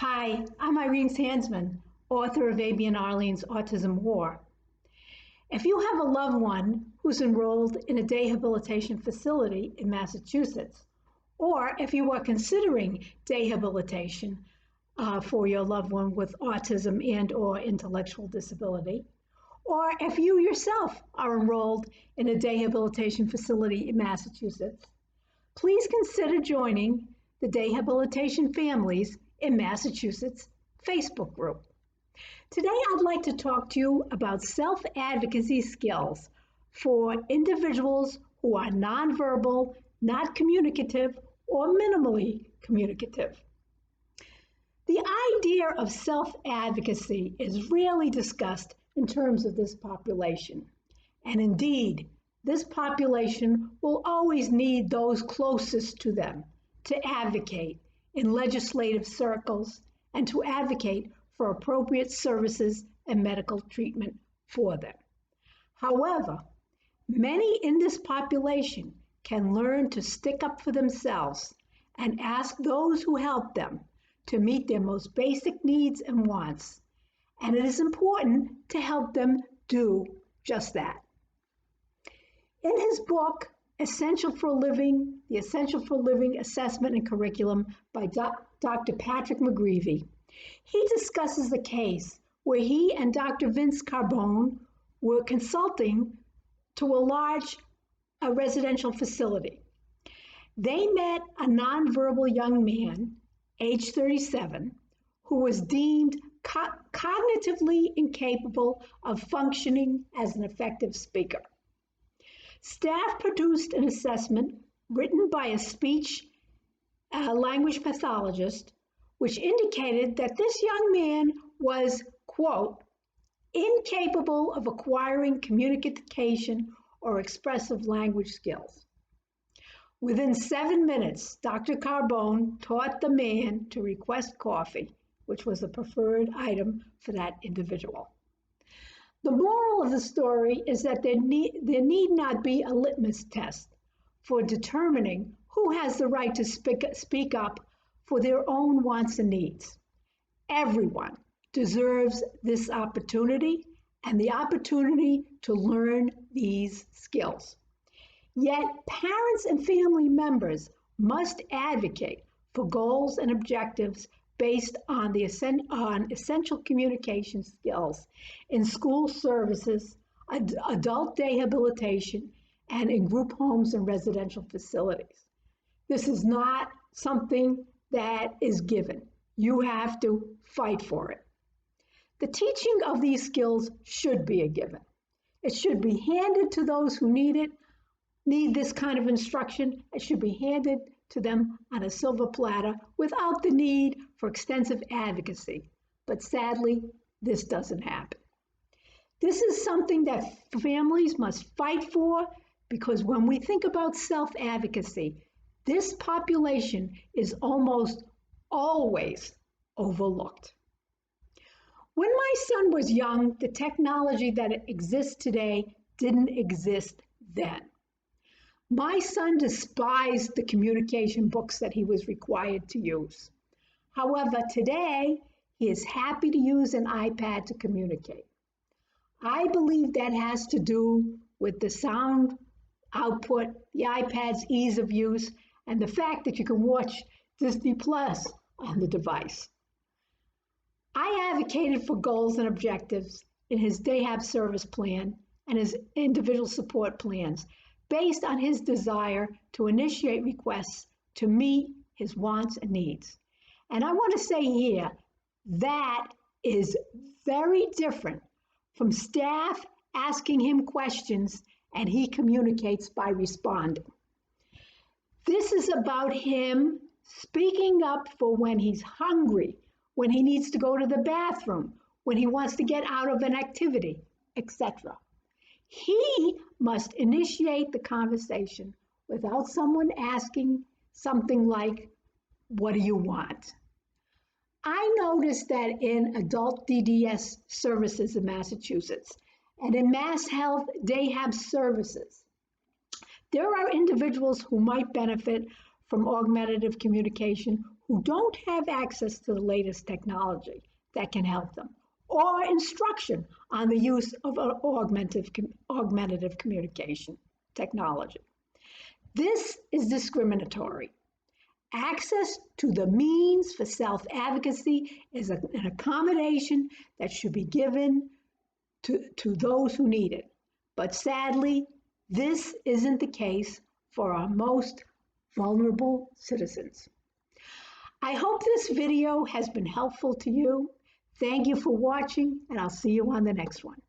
Hi, I'm Irene Sandsman, author of Abby and Arlene's Autism War. If you have a loved one who's enrolled in a day habilitation facility in Massachusetts, or if you are considering day habilitation for your loved one with autism and/or intellectual disability, or if you yourself are enrolled in a day habilitation facility in Massachusetts, please consider joining the Day Habilitation Families in Massachusetts Facebook group. Today, I'd like to talk to you about self-advocacy skills for individuals who are nonverbal, not communicative, or minimally communicative. The idea of self-advocacy is rarely discussed in terms of this population. And indeed, this population will always need those closest to them to advocate in legislative circles and to advocate for appropriate services and medical treatment for them. However, many in this population can learn to stick up for themselves and ask those who help them to meet their most basic needs and wants. And it is important to help them do just that. In his book, Essential for Living, The Essential for Living Assessment and Curriculum by Dr. Patrick McGreevy, he discusses the case where he and Dr. Vince Carbone were consulting to a large residential facility. They met a nonverbal young man, age 37, who was deemed cognitively incapable of functioning as an effective speaker. Staff produced an assessment written by a speech language pathologist, which indicated that this young man was, quote, incapable of acquiring communication or expressive language skills. Within 7 minutes, Dr. Carbone taught the man to request coffee, which was a preferred item for that individual. The moral of the story is that there need not be a litmus test for determining who has the right to speak up for their own wants and needs. Everyone deserves this opportunity and the opportunity to learn these skills. Yet parents and family members must advocate for goals and objectives based on essential communication skills in school services, adult day habilitation, and in group homes and residential facilities. This is not something that is given. You have to fight for it. The teaching of these skills should be a given. It should be handed to those who need this kind of instruction. It should be handed to them on a silver platter without the need for extensive advocacy. But sadly, this doesn't happen. This is something that families must fight for, because when we think about self-advocacy, this population is almost always overlooked. When my son was young, the technology that exists today didn't exist then. My son despised the communication books that he was required to use. However, today, he is happy to use an iPad to communicate. I believe that has to do with the sound output, the iPad's ease of use, and the fact that you can watch Disney Plus on the device. I advocated for goals and objectives in his DayHab service plan and his individual support plans based on his desire to initiate requests to meet his wants and needs. And I want to say here, that is very different from staff asking him questions and he communicates by responding. This is about him speaking up for when he's hungry, when he needs to go to the bathroom, when he wants to get out of an activity, etc. He must initiate the conversation without someone asking something like, "What do you want?" I noticed that in adult DDS services in Massachusetts and in Mass Health DayHab services, there are individuals who might benefit from augmentative communication who don't have access to the latest technology that can help them, or instruction on the use of augmentative communication technology. This is discriminatory. Access to the means for self-advocacy is an accommodation that should be given to those who need it. But sadly, this isn't the case for our most vulnerable citizens. I hope this video has been helpful to you. Thank you for watching, and I'll see you on the next one.